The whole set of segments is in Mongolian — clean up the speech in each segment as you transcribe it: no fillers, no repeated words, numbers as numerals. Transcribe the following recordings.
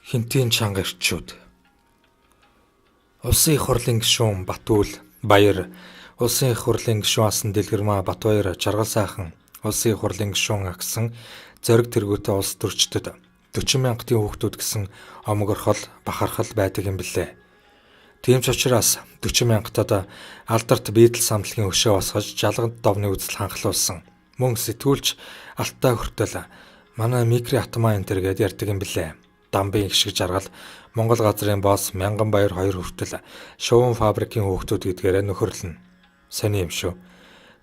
Хинтийн чанга эрчүүд. Улсын их хурлын гишүүн Батүл Баяр, улсын их хурлын гишүүн Асан Дэлгэрмаа Батбаяр Жаргал сайхан, улсын их хурлын гишүүн Агсан зориг тэргүүтээ улс төрчдөд 40 мянгатын хүүхдүүд гэсэн омог орхол, бахархал байдаг юм билээ. Тийм ч учраас 40 мянгатад алдарт биедл самтлагийн өшөө босгож жалганд довны үзэл ханхлуулсан. Мөн сэтгүүлч алттай хүртэл манай микро атмаа энэ төргээд ярьдаг юм билээ. Дамбын гişг жаргал Монгол газрын босс Мянган Баяр 2 хүртэл шувуун фабрикийн хүүхдүүд гэдгээрээ нөхөрлөнө. Сони юм шүү.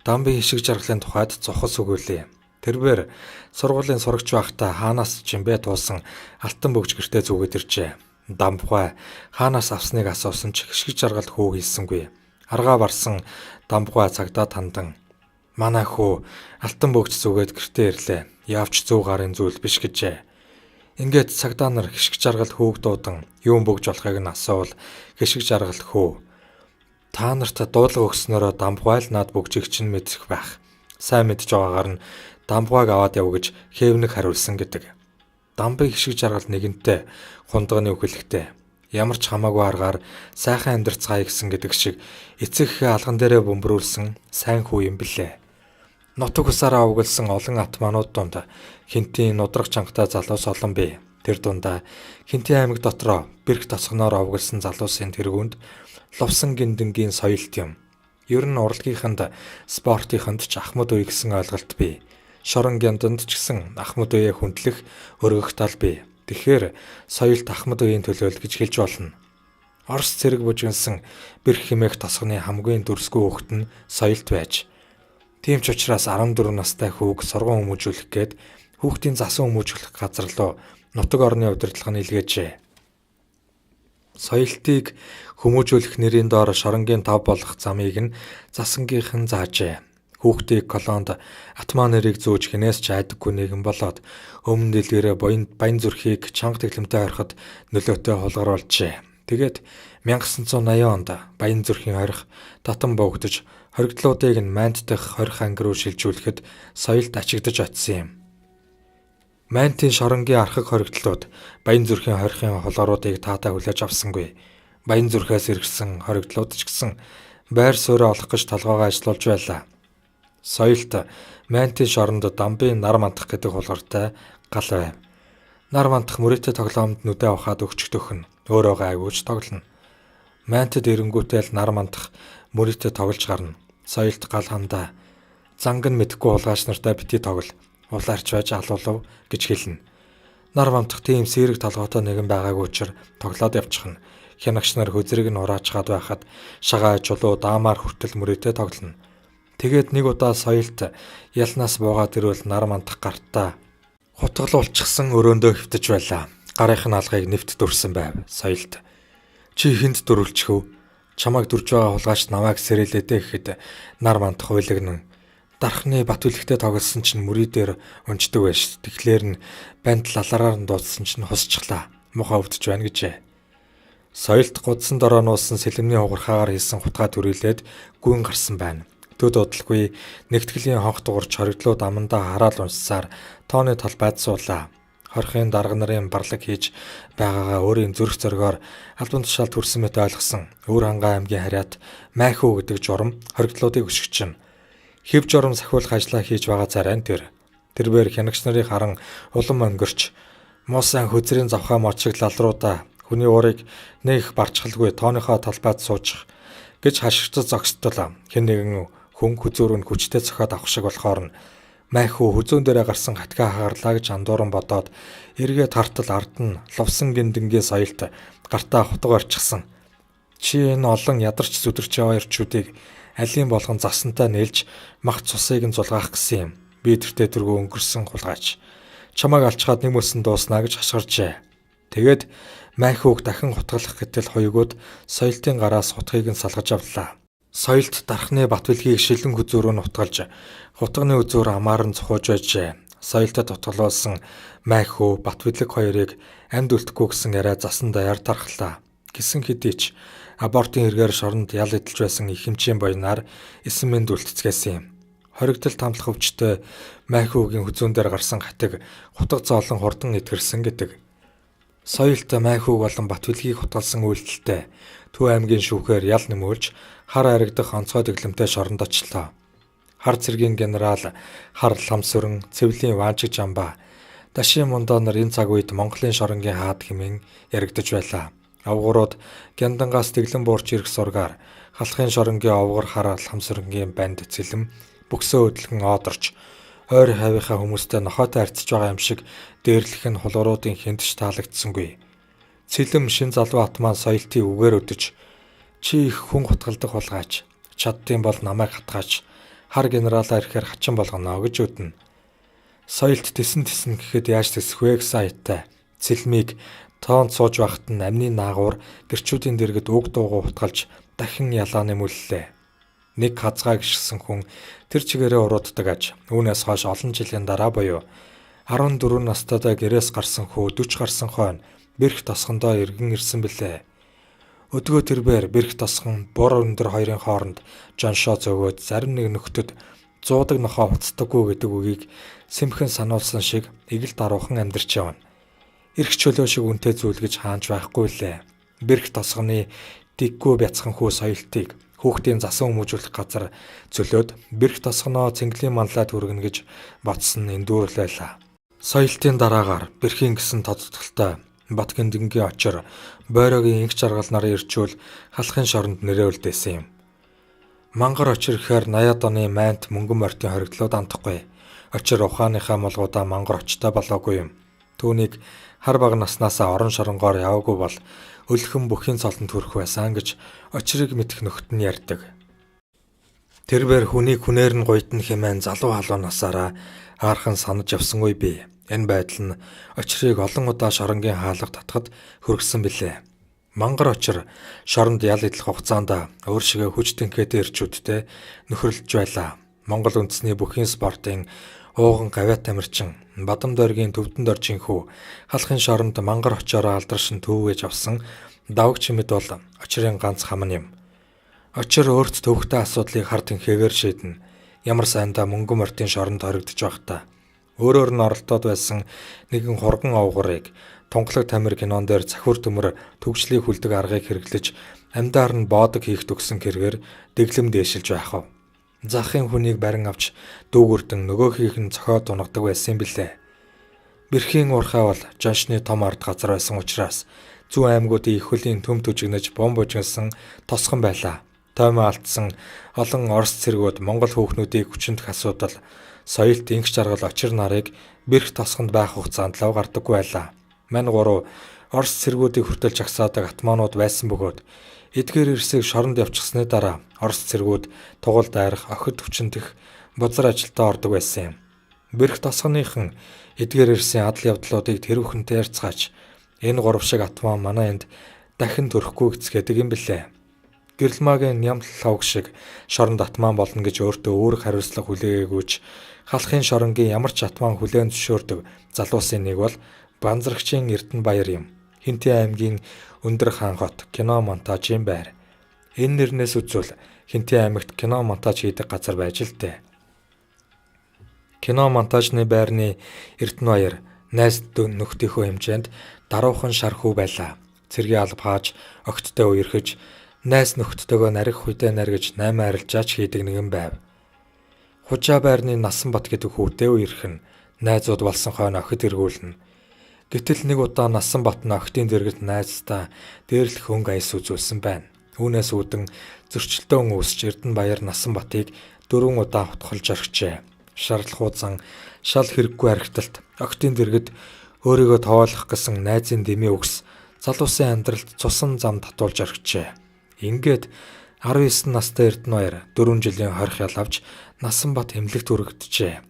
Дамбын гişг жаргалын тухайд цохос өгүүлээ. Тэрээр сургуулийн сурагч байхдаа хаанаас чимбэ туулсан алтан бөгж гэртээ зүгээд иржээ. Дамбгай хаанаас авсныг асуусан ч гişг жаргал хүү хэлсэнгүй. Аргаа барсан дамбгай цагдаа тандан манай хүү алтан бөгж зүгээд гэртээ ирлээ. Явч зөв гарын зүйл биш гэжээ. Ингээд цагдаа нар гişг жаргал хөөг дуудан юун бөгж болохыг нь асуувал гişг жаргал хөө. Та нарт дуудлага өгснөөрөө дамбгайл над бөгжийг чинь мэдэх байх. Сайн мэдж байгаагаар нь дамбгааг аваад яв гэж хээвнэг хариулсан гэдэг. Дамбын гişг жаргал нэгэнтээ хундагны үхэлхтэй. Ямар ч хамаагүй аргаар сайхан амьдрцгаая гэсэн гэдэг шиг эцэг алган дээрээ бөмбөрүүлсэн сайн хүү юм билээ. Нутаг усаараа угалсан олон атманууд донд Хинтийн нудрах чангатай залуус олон бий. Тэр дундаа Хинтийн аймаг дотроо бэрх тосгоноор угалсан залуусын тэргүүнд лувсан гиндэнгийн соёлт юм. Ер нь урлагийнханд спортынханд ч ахмад үе гэсэн ойлголт бий. Шорон гянданд ч гэсэн ахмад үеэ хүндлэх өргөх тал бий. Тэгэхээр соёлт ахмад үеийн төлөөл гэж хэлж болно. Орос цэрэг бужигнсан бэрх хэмээх тосгоны хамгийн дүрсгүй хүүхэд нь соёлт байж. Тийм ч учраас 14 настай хүүг сургууль хүмүүжүүлэх гээд хүүхдийн засан хүмүүжүүлэх газар руу нутаг орны удирдлага нь илгээжээ. Соёлтыг хүмүүжүүлэх нэрийн доор шоронгийн 5 болох замыг нь засангийнхан заажээ. Хүүхдийг колонд атмаа нэрийг зөөж хинээс ч айдаггүй нэгэн болоод өмнө дэлгэрээ баян зүрхийг чанга тэглэмтэй ороход нөлөөтэй хулгаруулжээ. Тэгээд 1980 онд баян зүрхийн хорих татан богдож хоригдлуудыг нь Майнт дахь хорих анги руу шилжүүлэхэд соёлт ачигдаж очсон юм. Майнтын шоронгийн архаг хоригдлууд баян зүрхийн хорихын хулгаруудыг таатай хүлээж авсангүй. Баян зүрхээс иргсэн хоригдлууд ч гэсэн байр суурь олох гэж толгоогоо ажиллуулж байлаа. Соёлт Майнтын шоронд дамбын нар мандах гэдэг хулгартай гал байв. Нар мандах мөрөөдө тоглоомд нүдэ авахад өгчдөх нь өөрөө гайгүйч тоглоно. Майнтад эренгүүтэл нар мандах мөрөөдө тоглож гарна. Соёлт гал хандаа занг нь мэдхгүй улгаач нартай бити тоглол улаарч байж алуулав гэж хэлнэ. Нар мандах тийм сэрэг толгойтой нэгэн байгаагүй учраас тоглоод явчихна. Хянагч нар хөзрийг нь ураачгаад байхад шагаа чулуу даамаар хүртэл мөрөөдө тоглоно. Тэгээд нэг удаа соёлт ялнаас буугаад ирвэл нар мандах гартаа хутгалуулчихсан өрөөндөө хөвтөж байлаа. Гарынхын алгыг нэвт дүрсэн байв. Соёлт чи хүнд дөрвөлчих вэ? Чамайг дүрж байгаа хулгайч намайг сэрэлээдэ гэхэд нар мандах хуйлагнан дархны бат үлэгтэй тоглосон чинь мөрий дээр унждаг байж. Тэгэхээр нь банд лалараар нь дуудсан чинь хусчихлаа. Мухаа өвдөж байна гэжээ. Соёлт гудсан дороо нуусан сэлэмний хугархаагаар хийсэн хутгаа төрүүлээд гүн гарсан байна. Төд удалгүй нэгтгэлийн хонх дуурч хоригдлууд амандаа хараал уншсаар тооны тал байцсуулаа. Хорхын дарга нарын барлаг хийж байгаагаа өөрийн зүрх зоригоор албан тушаал төрсөн мэт ойлгосон. Өвөр хангаа аймгийн харьяат Майхүү гэдэг журам хоригдлуудыг өшгөчнө. Хэв журам сахиулах ажлаа хийж байгаа царай нь тэрээр хянагч нарыг харан улам өнгөрч муусан хөзрийн завхаа мочиг лалруудаа хүний уурыг нэг барчгалгүй тооныхоо талбайд суучих гэж хашигтад зогсдол хэн нэгэн хүн хүзүүрөнд хүчтэй цохоод авах шиг болохоор нь Майхүү хүзүүн дээрээ гарсан хатгаа хагарлаа гэж андууран бодоод эргээд хартал ард нь лувсан гиндэнгийн соёлт гартаа хутга орчихсан. Чи энэ олон ядарч зүдэрч яваа ирчүүдийг алийн болгон засантай нээлж мах цусыг нь зулгаах гэсэн юм. Би тэртээ тэргүй өнгөрсөн хулгайч. Чамайг алчгаад нэмүүлсэн дууснаа гэж хашгиржээ. Тэгээд Майхүүг дахин хутгалах гэтэл хуйгууд соёлтын гараас хутгийг нь салгаж авлаа. Соёлт дархны батвилгийг шилэн хүзүүрөө нутгалж хутганы үзүүр амаар нь цохож байжээ. Соёлтод утгалуулсан Майхүү Батвилэг хоёрыг амьд үлдэхгүй гэсэн яриа засан даяар тархлаа. Гисэн хэдий ч абортын хэрэгээр шоронд ял эдэлж байсан их хэмжээний буйнаар эсэн мэнд үлдцгээсэн юм. Хоригдол тамлах өвчтөй Майхүүгийн хүзүүн дээр гарсан хатыг хутга зоолон хурдан эдгэрсэн гэдэг. Соёлт Майхуг болон Батбэлгийг хутгалсан үйлдэлтэй Төв аймгийн шүүхээр ял нэмүүлж хар харагдах онцгой дэглэмтэй шоронд очлоо. Хар цэргийн генерал Хар Ламсүрэн, Цэвлийн Ваанчиг Жамба, Дашин Мундаа нар энэ цаг үед Монголын шоронгийн хаад хэмээн яригдж байлаа. Авгурууд Гяндангаас дэглэн буурч ирэх сургаар халахын шоронгийн овгор Хар Ламсүрэнгийн банд цэлэм бөксөө хөдөлгөн оодорч ойр хавийнхаа хүмүүстэй нохойтой харьцаж байгаа юм шиг дээрлэх нь хулгууруудын хэндж таалагдсангүй. Цэлэм шин залуу ат маань соёлтын үгээр өдөж чи их хүн хутгалдах болгаач, чаддсан бол намайг хатгаач, хар генералаа ирэхээр хачин болгоно гэж үднэ. Соёлт тесэн гэхэд яаж тэсэх вэ гэсэн аяттай цэлмийг тоонд сууж байхад нь амны наагуур гэрчүүдийн дэргэд уг дуугүй хутгалж дахин ялаа нэмүүллээ. Нэг хазгаа гიშгсэн хүн тэр чигээрээ урууддаг аж. Үүнээс хойш олон жилийн дараа буюу 14 настайдаа гэрээс гарсан хүү 40 гарсан хойно бэрх тосгондоо иргэн ирсэн билээ. Өдгөө тэрбээр бэрх тосгон бур өндөр хоёрын хооронд жоншоо зөөгөөд зарим нэг нөхдөд зуудаг нохоо хуцдаггүй гэдэг үгийг сэмхэн сануулсан шиг игэл даруухан амьдарч явна. Ирэх чөлөө шиг үнтэй зүйл гэж хаанч байхгүй лээ. Бэрх тосгоны диггүй бяцхан хүү соёлтыг хүүхдийн засан хүмүүжүүлэх газар зөлөөд бэрх тосгоноо цэнгэлийн манлайд хүргэнэ гэж бодсон эндүүрлбайлаа. Соёлтын дараагаар бэрхийн гисэн тодтолтой Батгиндингийн очир Бойрогийн инх жаргал нарын ирчүүл халахын шоронд нэрээ үлдээсэн юм. Мангар очир ихээр 80-ад оны майнт мөнгөн мортын хоригдлууд андахгүй. Очир ухааныхаа молгуудаа мангар очтой болоогүй юм. Түүнийг хар бага наснаасаа орон шоронгоор яваагүй бол өлхөн бүхийн цолонд хүрэх байсан гэж очирыг мэдэх нөхд нь ярьдаг. Тэрбээр хүнийг хүнээр нь гуйдна хэмээн залуу халуун насаараа аархан санаж явсангүй би. Энэ байдал нь очирыг олон удаа шоронгийн хаалга татхад хүргэсэн билээ. Мангар очир шоронд ял идэх хугацаанд өөр шигээ хүч тэнхээтэй ирчүүдтэй нөхөрлөж байлаа. Монгол үндэсний бүхийн спортын ууган гавьяат тамирчин Бадам дойргийн Төвдөн доржинхүү халахын шоронд мангар очиороо алдаршин төвөөж авсан давг чимэд бол очирын ганц хам юм. Очир өөрт төвхтэй асуудлыг хар тэнхээгээр шийднэ. Ямар сайндаа мөнгөн мортын шоронд хоригдож байхдаа өөрөөр нь оролдоод байсан нэгэн хурган овгорыг Тунгалаг Тамир кинон дээр захиур төмөр төгжлийг хүлдэг аргыг хэрэглэж амьдаар нь боодог хийх төгсөн хэрэгээр дэглэм дээшилж байх вэ. Захын хүнийг барин авч дүүгүрдэн нөгөөхийг нь цохиод унагадаг байсан билээ. Бэрхийн уурхай бол жоншны том ард газар байсан учраас зүүн аймагуудын их хөлийн төм төжигнөж бомб ужигнсан тосгон байлаа. Тоймоо алдсан олон Орос цэргүүд Монгол хүүхнүүдийг хүчинтэх асуудал соёлт инх жаргал очир нарыг бэрх тосгонд байх хугацаанд лав гардаггүй байлаа. Мань 3 Орос цэргүүдийг хүртэл жагсаадаг атманууд байсан бөгөөд эдгээр эрсийг шоронд явчихсны дараа Орос цэргүүд тугал дайрах, охид хүчинтэх бузар ажилдаа ордог байсан юм. Бэрх тосгоныхан эдгээр эрсийн адал явдлуудыг тэрүүхэнтэй ярьцгаач энэ 3 шиг атман манай энд дахин төрөхгүй гэцгээдэг юм билээ. Гэрэлмаагийн Нямл лавг шиг шоронд атман болно гэж өөртөө үүрэг хариуцлага хүлээгээгүйч халахын шоронгийн ямар ч атман хүлээн зөвшөөрдөг залуусын нэг бол Банзрагчийн Эрдэнэбаяр юм. Хинтээ аймгийн Өндөр хаан хот кино монтажийн байр. Энэ нэрнээс үзвэл Хинтээ аймагт кино монтаж хийдэг газар байж л дээ. Кино монтажны байрны Эрдэнэбаяр найз нөхдийнхөө хэмжээнд даруухан шар хүү байлаа. Цэргийн алба хааж огттой үерхэж найз нөхдөдөө нарих хүдэ наргиж 8 арилжаач хийдэг нэгэн байв. Хужаа байрны Насанбат гэдэг хүүтэй үерхэн найзууд болсон хойно охид эргүүлнэ. Гэтэл нэг удаа Насанбат нь охидын дэргэд найздаа дээрлэх хөнгө аяс үзүүлсэн байна. Үүнээс үүдэн зөрчилдөөн үүсч Эрдэнэбаяр Насанбатыг 4 удаа хутгалж орхижээ. Шарлахуузан шал хэрэггүй архиталт охидын дэргэд өөрийгөө тоолох гэсэн найзын дэмий үгс залуусын амьдралд цусан зам татуулж орхижээ. Ингээд 19 настай Эрдэнэбаяр 4 жилийн хорих ял авч Насанбат эмнэлэгт хүрэгджээ.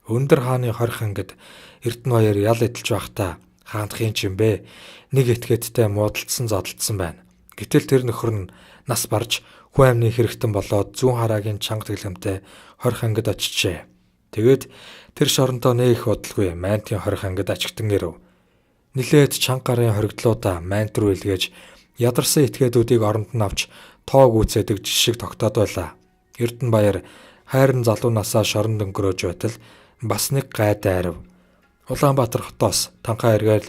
Өндөр хааны хорих ангид Эрдэнэбаяр ял эдэлж байхдаа хаантхийн ч юм бэ нэг этгээдтэй муудалдсан зодтолдсон байна. Гэтэл тэр нөхөр нь нас барж хүн амны хэрэгтэн болоод зүүн хараагийн чанга тэглэмтэй хорих ангид очижээ. Тэгээд тэр шорондоо нэг их удалгүй майнтын хорих ангид ажигтан ирэв. Нилээд чанга гарын хоригдлуудаа майнт руу илгээж ядарсан этгээдүүдийг оронд нь авч тоог үүсэдэг жишг тогтоод байлаа. Эрдэнэбаяр хайрын залуу насаа шоронд өнгөрөөж байтал бас нэг гайдай арив. Улаанбаатар хотоос танхаа эргээл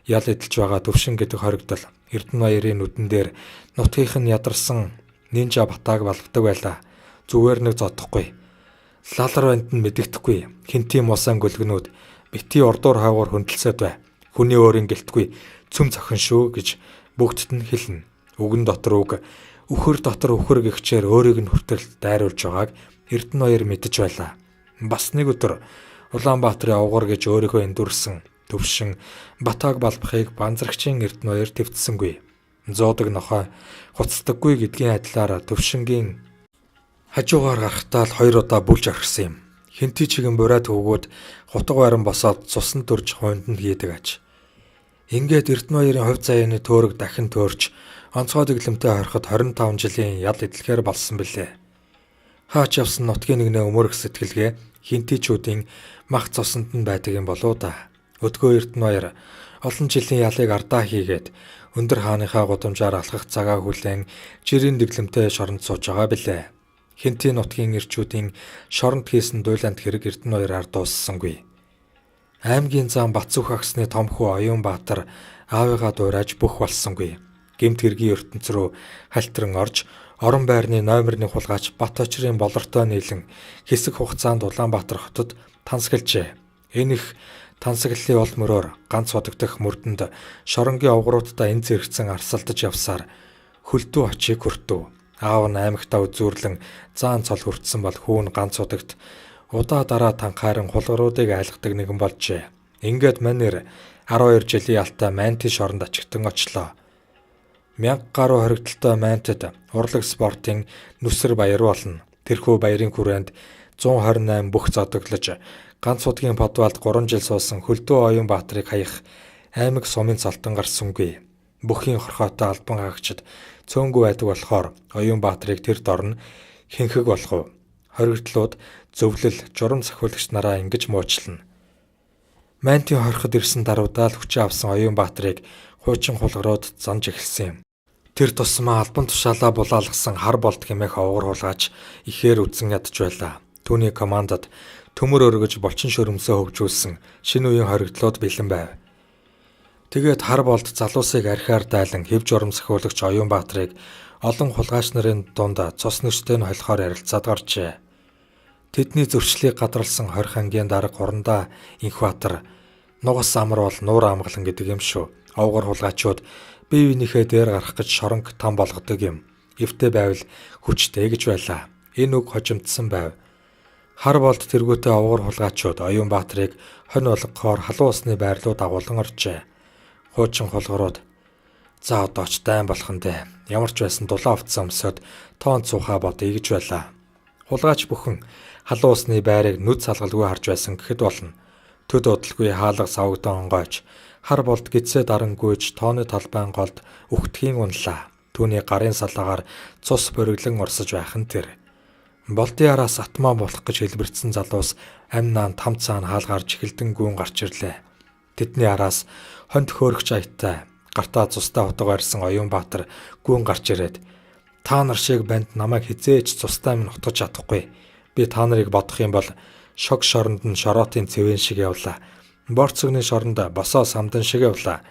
ял эдэлж байгаа Төвшин гэдэг хоригдол Эрдэнэбаярын нүдэн дээр нутгийнх нь ядарсан нинжа батааг балбдаг байлаа. Зүгээр нэг зодохгүй. Лалар банд нь мэдэгдэхгүй. Хинтийн мусан гөлгнүүд бити ордуур хаагуур хөндлөсөд бай. Хүний өөрийн гэлтгүй цөм зохин шүү гэж бүгдд нь хэлнэ. Үгэн дотор үг, үхэр дотор үхэр гихчээр өөрийг нь хүртэл дайруулж байгааг Эрдэнэбаяр мэдэж байлаа. Бас нэг өдөр Улаанбаатарын овгор гэж өөрийнхөө эндүрсэн Төвшин батааг балбахыг банзрагчийн Эрдэнэбаяр твцсэнгүй. Зоодог нохой хуцдаггүй гэдгийн адилаар Төвшингийн хажуугаар гарахтаа л 2 удаа бүлж орхисон юм. Хинти чигэн бурайд хөвгүүд хутга байран босоод цусан төрж хойнд нь хийдэг аж. Ингээд Эрдэнэбаярын хувь заяаны төөрөг дахин төөрч онцгой дэглэмтэй хориход 25 жилийн ял эдлэхээр болсон билээ. Хаач явсан нутгийн нэгнээ өмөрөх сэтгэлгээ хинтичүүдийн мах цусанд нь байдаг юм болоо да. Өдгөө Эрдэнэбаяр олон жилийн ялыг ардаа хийгээд өндөр хааныхаа гудамжаар алхах цагаа хүлээн жирийн дэглэмтэй шоронд сууж байгаа билээ. Хинтийн нутгийн ирчүүдийн шоронд хийсэн дуйланд хэрэг Эрдэнэбаяр дууссангүй. Аймгийн зам Батцүх агсны том хүү Оюунбаатар аавыгаа дуурайж бүх болсонгүй. Гэмт хэргийн ертөнц рүү хальтран орж орон байрны номерны хулгайч Бат очрын болортой нийлэн хэсэг хугацаанд Улаанбаатар хотод тансаглжээ. Энэ их тансаглалын ол мөрөөр ганц одогдох мөрдөнд шоронгийн овгоруудтай энэ зэрэгцэн арсалдаж явсаар хөлдөө очийг хүртв. Аав нь аймагтаа үзүүрлэн заан цол хүртсэн бол хүүн ганц удагт удаа дараа танхааран хулгаруудыг айлгадаг нэгэн болжээ. Ингээд манер 12 жилийн алтай Манти шоронд ачигтан очлоо. 1000 гаруй хоригдолтой Мантид урлаг спортын нүсэр баяр болно. Тэрхүү баярын хүрээнд 128 бүх зодоглож ганц удгийн подвалд 3 жил суусан хөлдөө Оюунбаатарыг хаях аймаг сумын цалтан гарсангүй. Бүхийн хорхоотой албан хаагчид цөөнгүй байдаг болохоор Оюунбаатарыг тэр дорн хинхэг болох. Хоригдлууд зөвлөл, журам сахиулагч нараа ингэж муучлана. Мантийн хорход ирсэн даруйдаа л хүчээ авсан Оюунбаатарыг хуучин хулгарууд занж эхэлсэн юм. Тэр тусмаа албан тушаалаа булаалгасан хар болт хэмээх овгор хулгайч ихээр үдсэн ядж байлаа. Түүний командад төмөр өргөж булчин шөрөмсөө хөгжүүлсэн шинэ үеийн хоригдлууд бэлэн байв. Тэгээд хар болт залуусыг архиар дайлан хэв журам сахиулагч Оюунбаатарыг олон хулгайч нарын дунд цус нүчтэй нь холихоор ярилцаад гарчээ. Тэдний зөрчлийг гадралсан 20 ангийн дарга хурандаа Инхбаатар нугас амар бол нуур амгалан гэдэг юм шүү. Овгор хулгайчууд бие биенийхээ дээр гарах гэж шоронг там болгодог юм. Эвтэй байвал хүчтэй гэж байлаа. Энэ үг хожимдсан байв. Хар болт тэргүүтээ овгор хулгайчууд Оюунбаатарыг хонь болгохоор халуун усны байрлууд агуулan оржээ. Хуучин хулгарууд за одоо ч дайн болох нь дээ. Ямар ч байсан дулаан овцсон өмсөд тоон цуухаа бодъё гэж байлаа. Хулгайч бүхэн халуун усны байрыг нүд салгалгүй харж байсан гэхэд болно. Төд удалгүй хаалга савгдан онгойч хар болт гидсээ дарангүйж тооны талбайн голд үхтгийн унлаа. Түүний гарын салаагаар цус бориглон орсож байх нь тэр. Болдын араас атмаа болох гэж хэлбэрцсэн залуус амь наан там цаана хаалгарч эхэлдэн гүн гарч ирлээ. Тэдний араас хонь төхөөрөгч аяттай гартаа цустай утга барьсан Оюунбаатар гүн гарч ирээд та нар шиг банд намайг хизээч цустай минь утгаж чадахгүй. Би та нарыг бодох юм бол шог шоронд нь шороотын цэвэн шиг явлаа. Борцогны шоронд босоо самдан шиг явлаа.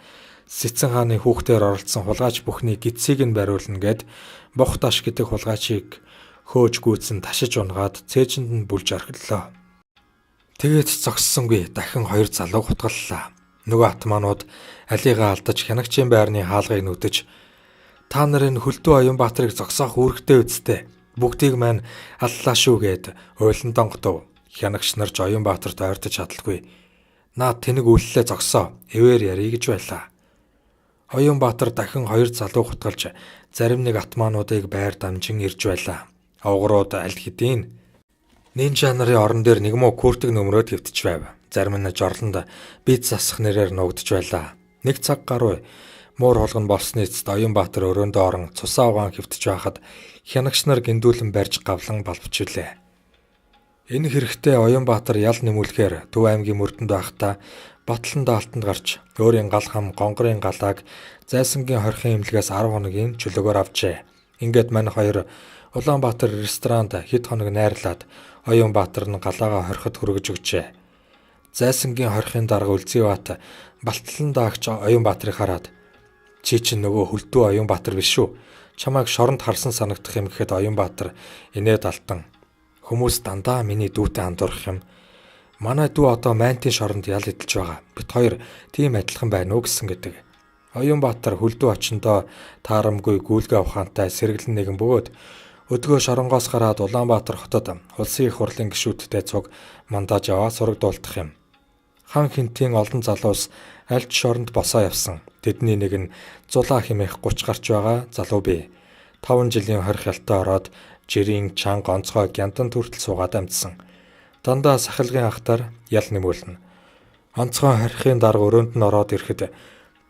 Сэцэн хааны хүүхдээр оролцсон хулгайч бүхний гидсийг нь бариулна гэд бох таш гэдэг хулгайчийг хөөж гүйцэн ташиж унгаад цээжинд нь бүлж орхиллоо. Тэгээд зогссонгүй дахин 2 залуу хутгаллаа. Нөгөө атманууд алигаа алдаж хянагчийн байрны хаалгыг нүдэж та нарын хөлдөө Оюунбаатарыг зогсоох үүрэгтэй үсттэй. Бүгдийг маань аллаа шүү гэд уйлан донгодов. Хянагч нар ч Оюунбаатарт ойртож чадалгүй. Наад тэнэг үйллээ зогсоо. Эвээр ярий гэж байлаа. Оюунбаатар дахин 2 залуу хутгалж зарим нэг атмануудыг байр дамжин ирж байлаа. Овгорууд аль хэдийн нинжа нарын орон дээр нэг муу күртэг нөмрөөд хэвтэж байв. Зарим нь жорлонд бид засах нэрээр нуугдж байлаа. Нэг цаг гаруй муур хулган болсны эцэст Оюунбаатар өрөөндөө орон цусаа угаан хэвтэж байхад хянагч нар гиндүүлэн барьж гавлан балбчихвлээ. Энэ хэрэгтээ Оюунбаатар ял нэмүүлэхээр Төв аймгийн мөрдөнд байхдаа Батлан даалтанд гарч өөрийн гал хам гонгорын галааг зайсангийн хорхийн имлэгээс 10 хоногийн чөлөөгөөр авчээ. Ингээд мань хоёр Улаанбаатар ресторанд хэд хоног найрлаад Оюунбаатар нь галаагаа хорход хүргэж өгчээ. Зайсангийн хорихын дарга Үлзийбаат Балталан даагч Оюнбаатарыг хараад "Чи чинь нөгөө Хөлдөө Оюнбаатар биш шүү. Чамайг шоронд харсан санагдах юм" гэхэд Оюнбаатар инээд алтан "Хүмүүс дандаа миний дүүтэй андуурах юм. Манай дүү одоо Майнтын шоронд ял идэлж байгаа. Бид хоёр тийм адилхан байна уу гэсэн" гэдэг. Оюнбаатар Хөлдөө очиндоо таарамгүй гүйлгээ ухаантай сэргэлэн нэгэн бөгөөд өдгөө шоронгоос гараад Улаанбаатар хотод улсын их хурлын гишүүдтэй цуг мандаж яваа сурагдуулдах юм. Хан хинтийн олон залуус аль ч шоронд босоо явсан. Тэдний нэг нь Зулаа хэмээх 30 гарч байгаа залуу бий. 5 жилийн хорих ялтай ороод жирийн чанга онцгой гяндан төртөл суугаад амьдсан. Дандаа сахилгын ахтар ял нэмүүлнэ. Онцгой хорихын дарга өрөөнд нь ороод ирэхэд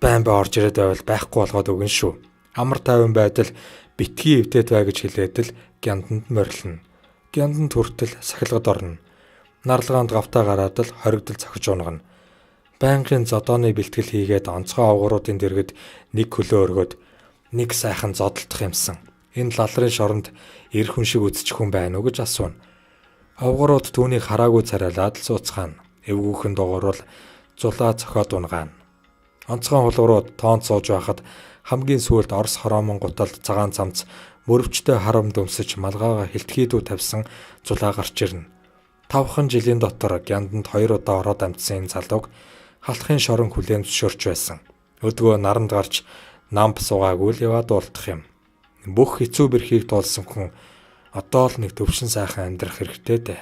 байн орж ирээд байвал байхгүй болгоод өгнө шүү. Амар тайван байдал битгий эвдээд бай гэж хэлээд л гянданд морилно. Гянданд хүртэл сахилгад орно. Нарлагаанд гавтаа гараад л хоригдол цохиж унгана. Байнгын зодооны бэлтгэл хийгээд онцгой овгоруудын дэргэд нэг хөлөө өргөд нэг сайхан зодтолдох юмсан. Энэ лалрын шоронд эр хүн шиг үзчих хүн байна уу гэж асууна. Овгорууд түүнийг хараагүй царайлаад л сууцгаана. Эвгүйхэн дугуурвал зулаа цохоод унгаана. Онцгой хулгурууд тоонд сууж байхад хамгийн сүүлд Орос хороомон гуталд цагаан цамц мөрөвчтэй харам дөмсөж малгайгаа хилтгийдүү тавьсан зулаа гарч ирнэ. 5 жилийн дотор гянданд 2 удаа ороод амьдсан энэ залууг халахын шорон хүлээн зөвшөөрч байсан. Өдгөө наранд гарч намп суугаагүй л яваад уулдах юм. Бүх хэцүү бэрхийг дуулсан хүн одоо л нэг төвшин сайхан амьдрах хэрэгтэй дээ.